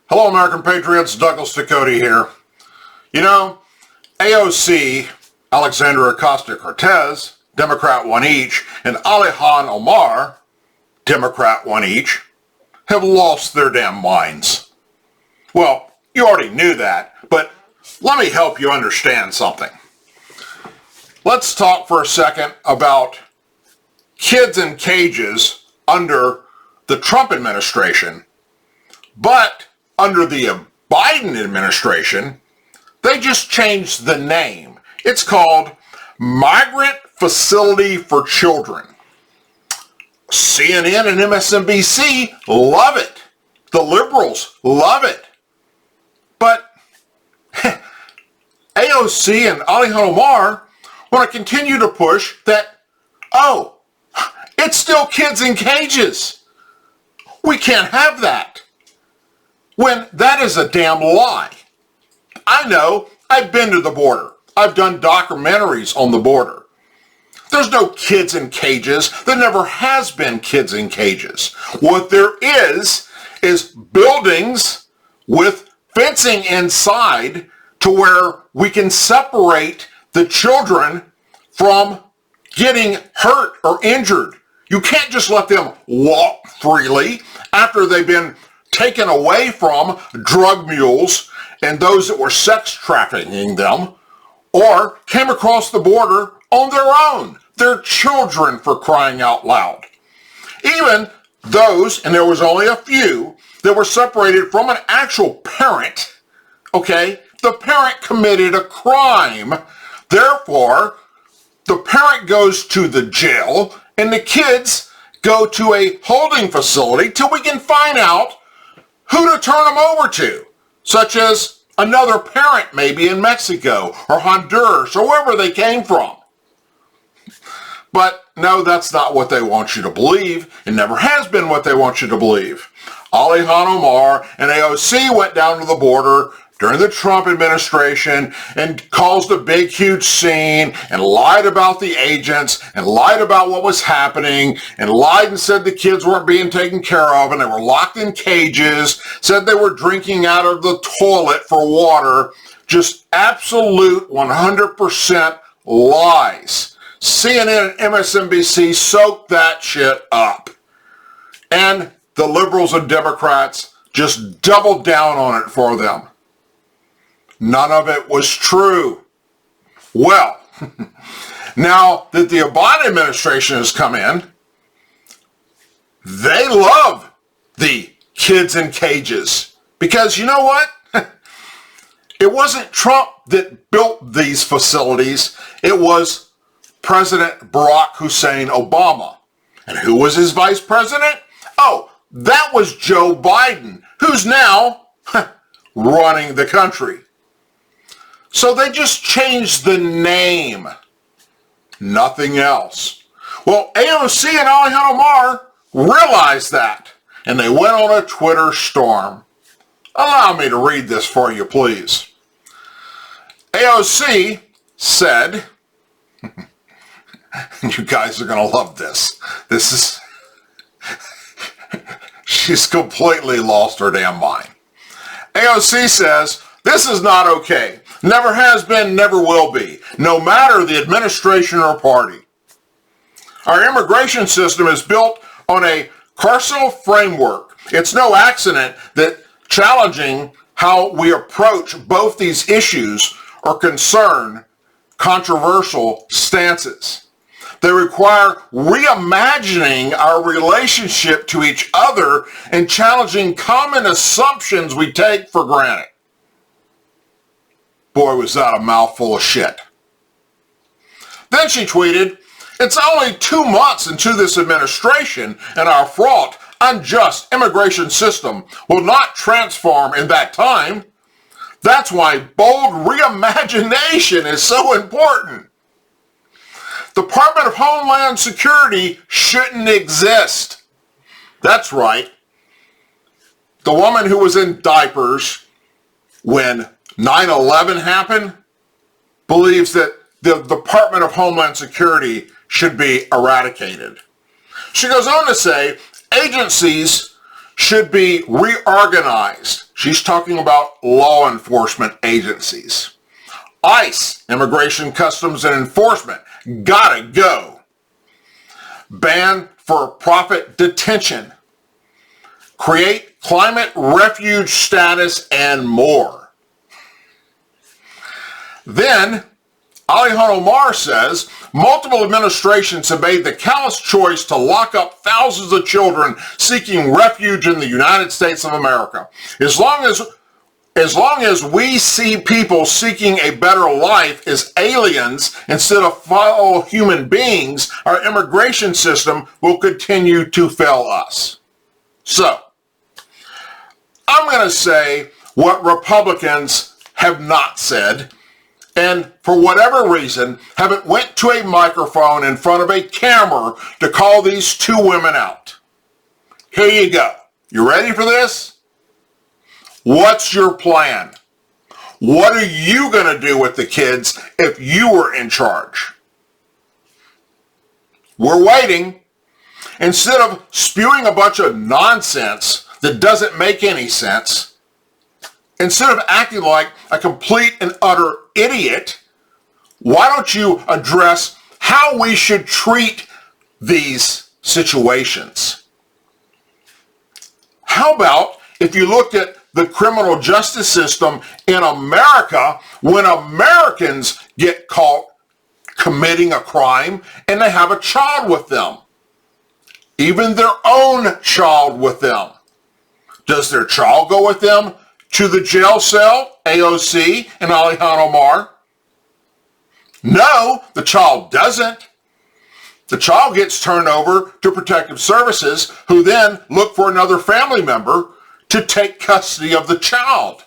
Hello, American Patriots. Douglas Ducote here. You know, AOC, Alexandria Ocasio-Cortez, Democrat one each, and AOC Omar, Democrat one each, have lost their damn minds. Well, you already knew that, but let me help you understand something. Let's talk for a second about kids in cages under the Trump administration, but under the Biden administration, they just changed the name. It's called Migrant Facility for Children. CNN and MSNBC love it. The liberals love it. But AOC and AOC Omar want to continue to push that, oh, it's still kids in cages. We can't have that. When that is a damn lie. I know, I've been to the border. I've done documentaries on the border. There's no kids in cages. There never has been kids in cages. What there is buildings with fencing inside to where we can separate the children from getting hurt or injured. You can't just let them walk freely after they've been taken away from drug mules and those that were sex trafficking them, or came across the border on their own. They're children, for crying out loud. Even those, and there was only a few, that were separated from an actual parent, okay? The parent committed a crime. Therefore, the parent goes to the jail and the kids go to a holding facility till we can find out who to turn them over to, such as another parent maybe in Mexico or Honduras or wherever they came from. But no, that's not what they want you to believe. It never has been what they want you to believe. AOC Omar and AOC went down to the border during the Trump administration and caused a big, huge scene and lied about the agents and lied about what was happening and lied and said the kids weren't being taken care of and they were locked in cages, said they were drinking out of the toilet for water. Just absolute 100% lies. CNN and MSNBC soaked that shit up. And the liberals and Democrats just doubled down on it for them. None of it was true. Well, now that the Obama administration has come in, they love the kids in cages. Because you know what? It wasn't Trump that built these facilities. It was President Barack Hussein Obama. And who was his vice president? Oh, that was Joe Biden, who's now running the country. So they just changed the name. Nothing else. Well, AOC and AOC Omar realized that, and they went on a Twitter storm. Allow me to read this for you, please. AOC said, you guys are going to love this. She's completely lost her damn mind. AOC says, this is not okay. Never has been, never will be, no matter the administration or party. Our immigration system is built on a carceral framework. It's no accident that challenging how we approach both these issues or concern controversial stances. They require reimagining our relationship to each other and challenging common assumptions we take for granted. Boy, was that a mouthful of shit. Then she tweeted, it's only 2 months into this administration and our fraught, unjust immigration system will not transform in that time. That's why bold reimagination is so important. The Department of Homeland Security shouldn't exist. That's right. The woman who was in diapers when 9/11 happened believes that the Department of Homeland Security should be eradicated. She goes on to say, agencies should be reorganized. She's talking about law enforcement agencies. ICE, Immigration, Customs, and Enforcement, gotta go. Ban for-profit detention. Create climate refuge status and more. Then, Ilhan Omar says, multiple administrations have made the callous choice to lock up thousands of children seeking refuge in the United States of America. As long as we see people seeking a better life as aliens instead of fellow human beings, our immigration system will continue to fail us. So, I'm going to say what Republicans have not said, and for whatever reason, haven't went to a microphone in front of a camera to call these two women out. Here you go. You ready for this? What's your plan? What are you going to do with the kids if you were in charge? We're waiting. Instead of spewing a bunch of nonsense that doesn't make any sense, instead of acting like a complete and utter idiot, why don't you address how we should treat these situations? How about if you looked at the criminal justice system in America when Americans get caught committing a crime and they have a child with them, even their own child with them? Does their child go with them to the jail cell, AOC and Ilhan Omar? No, the child doesn't. The child gets turned over to protective services, who then look for another family member to take custody of the child.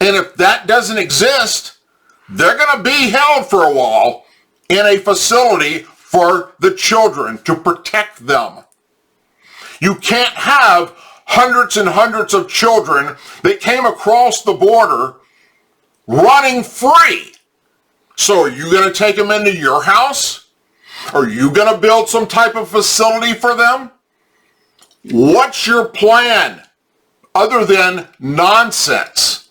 And if that doesn't exist, they're going to be held for a while in a facility for the children to protect them. You can't have hundreds and hundreds of children that came across the border running free. So are you going to take them into your house? Are you going to build some type of facility for them? What's your plan other than nonsense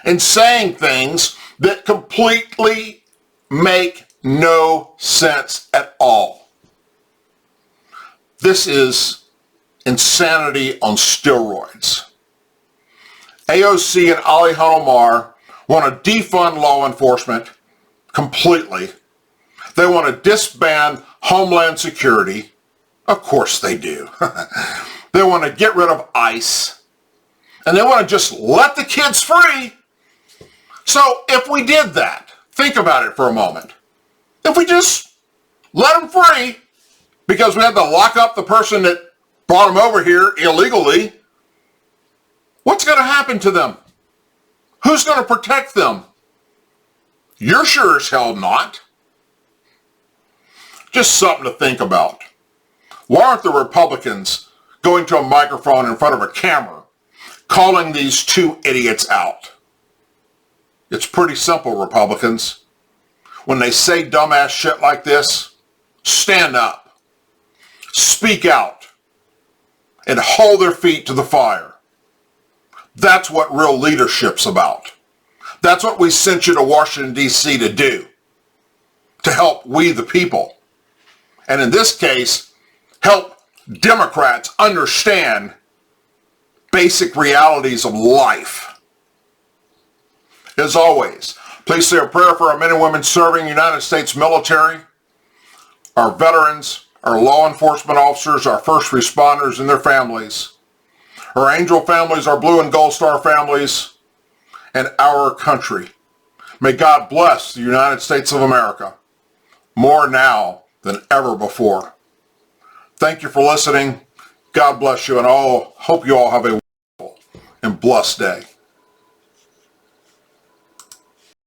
and saying things that completely make no sense at all? This is insanity on steroids. AOC and Ilhan Omar want to defund law enforcement completely. They want to disband Homeland Security. Of course they do. They want to get rid of ICE. And they want to just let the kids free. So if we did that, think about it for a moment. If we just let them free because we had to lock up the person that brought them over here illegally, what's going to happen to them? Who's going to protect them? You're sure as hell not. Just something to think about. Why aren't the Republicans going to a microphone in front of a camera calling these two idiots out? It's pretty simple, Republicans. When they say dumbass shit like this, stand up, speak out, and hold their feet to the fire. That's what real leadership's about. That's what we sent you to Washington, D.C. to do, to help we the people. And in this case, help Democrats understand basic realities of life. As always, please say a prayer for our men and women serving the United States military, our veterans, our law enforcement officers, our first responders and their families, our angel families, our blue and gold star families, and our country. May God bless the United States of America more now than ever before. Thank you for listening. God bless you, and I hope you all have a wonderful and blessed day.